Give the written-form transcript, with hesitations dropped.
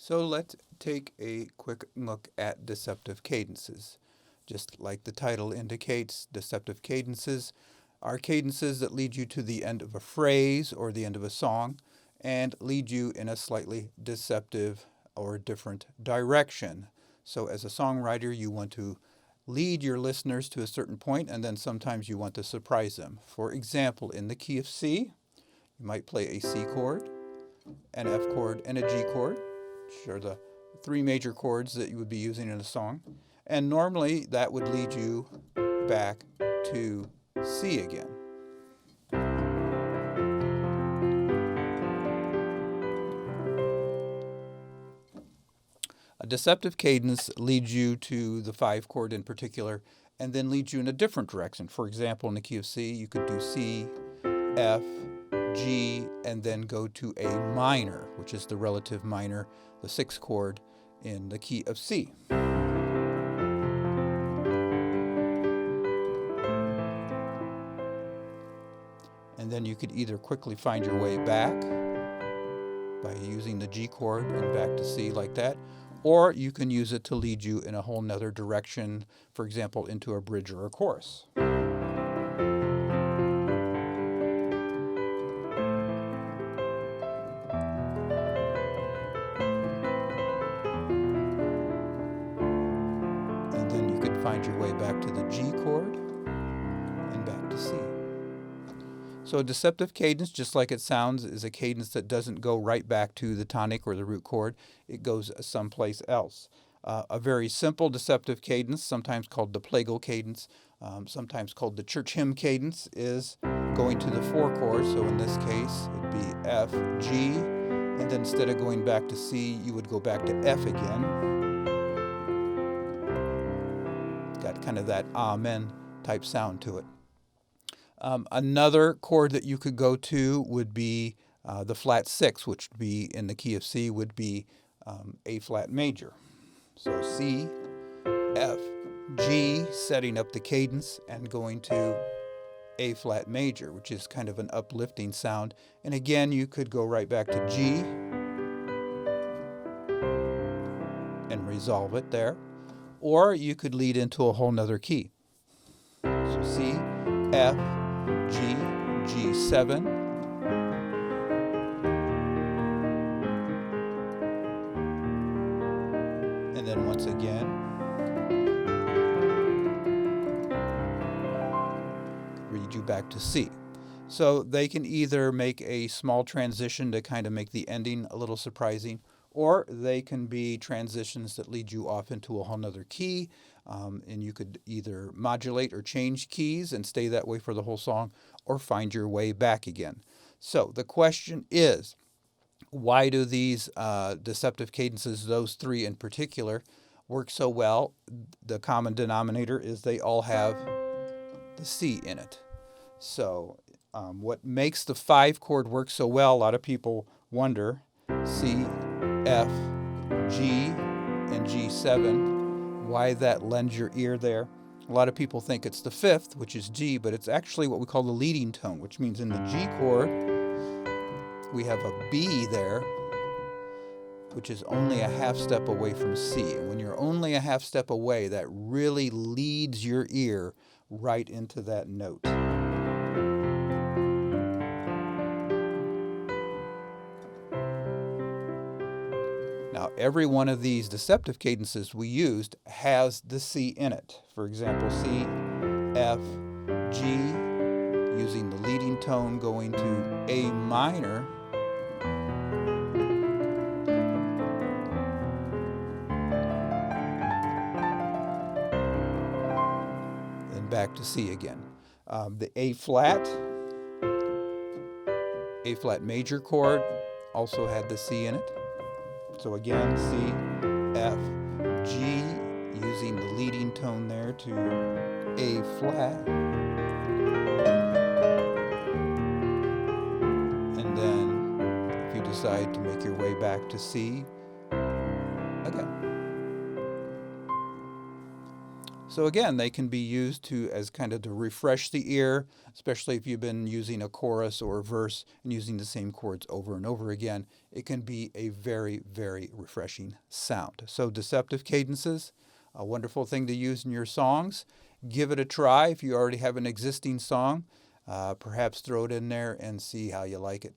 So let's take a quick look at deceptive cadences. Just like the title indicates, deceptive cadences are cadences that lead you to the end of a phrase or the end of a song and lead you in a slightly deceptive or different direction. So as a songwriter, you want to lead your listeners to a certain point, and then sometimes you want to surprise them. For example, in the key of C, you might play a C chord, an F chord, and a G chord, which are the three major chords that you would be using in a song. And normally that would lead you back to C again. A deceptive cadence leads you to the 5 chord in particular and then leads you in a different direction. For example, in the key of C, you could do C, F, G, and then go to a minor, which is the relative minor, the 6th chord in the key of C. And then you could either quickly find your way back by using the G chord and back to C like that, or you can use it to lead you in a whole nother direction, for example, into a bridge or a chorus. And then you could find your way back to the G chord and back to C. So a deceptive cadence, just like it sounds, is a cadence that doesn't go right back to the tonic or the root chord. It goes someplace else. A very simple deceptive cadence, sometimes called the Plagal Cadence, sometimes called the church hymn cadence, is going to the 4 chords. So in this case, it'd be F, G, and then instead of going back to C, you would go back to F again. It's got kind of that amen type sound to it. Another chord that you could go to would be the flat 6, which would be in the key of C, would be A flat major. So C, F, G, setting up the cadence, and going to A flat major, which is kind of an uplifting sound. And again, you could go right back to G and resolve it there. Or you could lead into a whole nother key. So C, F, G, G7, and then once again, read you back to C. So they can either make a small transition to kind of make the ending a little surprising, or they can be transitions that lead you off into a whole nother key. And you could either modulate or change keys and stay that way for the whole song, or find your way back again. So the question is, why do these deceptive cadences, those 3 in particular, work so well? The common denominator is they all have the C in it. So what makes the 5 chord work so well, a lot of people wonder, C, F, G, and G7, why that lends your ear there. A lot of people think it's the 5th, which is G, but it's actually what we call the leading tone, which means in the G chord, we have a B there, which is only a half step away from C. And when you're only a half step away, that really leads your ear right into that note. Now, every one of these deceptive cadences we used has the C in it. For example, C, F, G, using the leading tone going to A minor, then back to C again. The A flat major chord also had the C in it. So again, C, F, G, using the leading tone there to A flat. And then if you decide to make your way back to C again. So again, they can be used as kind of to refresh the ear, especially if you've been using a chorus or a verse and using the same chords over and over again. It can be a very, very refreshing sound. So Deceptive Cadences, a wonderful thing to use in your songs. Give it a try if you already have an existing song. Perhaps throw it in there and see how you like it.